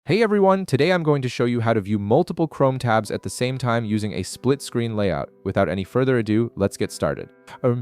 Hey everyone, today I'm going to show you how to view multiple Chrome tabs at the same time using a split screen layout. Without any further ado, let's get started.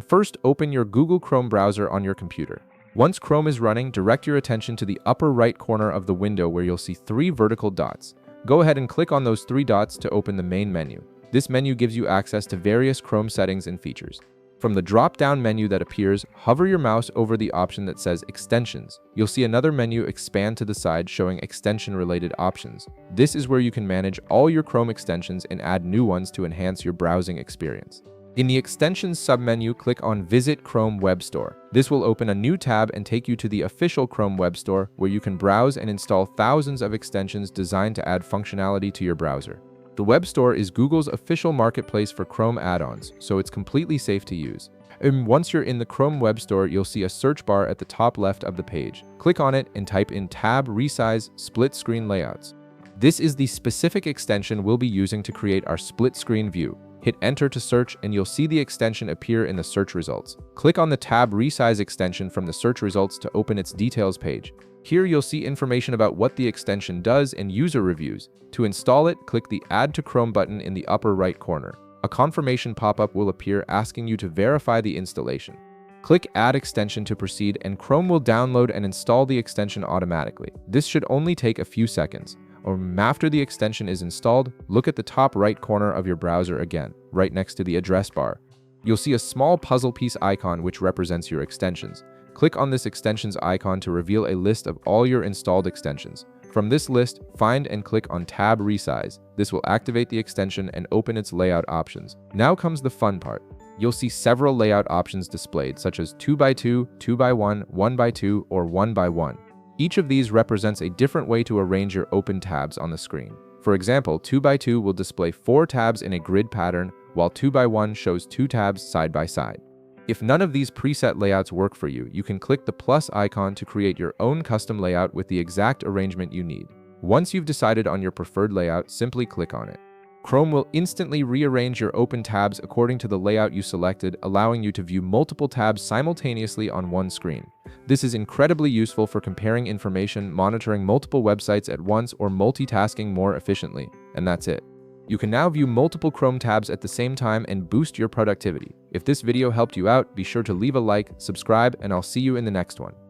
First, open your Google Chrome browser on your computer. Once Chrome is running, direct your attention to the upper right corner of the window where you'll see three vertical dots. Go ahead and click on those three dots to open the main menu. This menu gives you access to various Chrome settings and features. From the drop-down menu that appears, hover your mouse over the option that says Extensions. You'll see another menu expand to the side showing extension-related options. This is where you can manage all your Chrome extensions and add new ones to enhance your browsing experience. In the Extensions submenu, click on Visit Chrome Web Store. This will open a new tab and take you to the official Chrome Web Store, where you can browse and install thousands of extensions designed to add functionality to your browser. The Web Store is Google's official marketplace for Chrome add-ons, so it's completely safe to use. And once you're in the Chrome Web Store, you'll see a search bar at the top left of the page. Click on it and type in Tab Resize Split Screen Layouts. This is the specific extension we'll be using to create our split screen view. Hit Enter to search and you'll see the extension appear in the search results. Click on the Tab Resize extension from the search results to open its details page. Here you'll see information about what the extension does and user reviews. To install it, click the Add to Chrome button in the upper right corner. A confirmation pop-up will appear asking you to verify the installation. Click Add Extension to proceed and Chrome will download and install the extension automatically. This should only take a few seconds. After the extension is installed, look at the top right corner of your browser again, right next to the address bar. You'll see a small puzzle piece icon which represents your extensions. Click on this extensions icon to reveal a list of all your installed extensions. From this list, find and click on Tab Resize. This will activate the extension and open its layout options. Now comes the fun part. You'll see several layout options displayed, such as 2x2, 2x1, 1x2, or 1x1. Each of these represents a different way to arrange your open tabs on the screen. For example, 2x2 will display 4 tabs in a grid pattern, while 2x1 shows 2 tabs side by side. If none of these preset layouts work for you, you can click the plus icon to create your own custom layout with the exact arrangement you need. Once you've decided on your preferred layout, simply click on it. Chrome will instantly rearrange your open tabs according to the layout you selected, allowing you to view multiple tabs simultaneously on one screen. This is incredibly useful for comparing information, monitoring multiple websites at once, or multitasking more efficiently. And that's it. You can now view multiple Chrome tabs at the same time and boost your productivity. If this video helped you out, be sure to leave a like, subscribe, and I'll see you in the next one.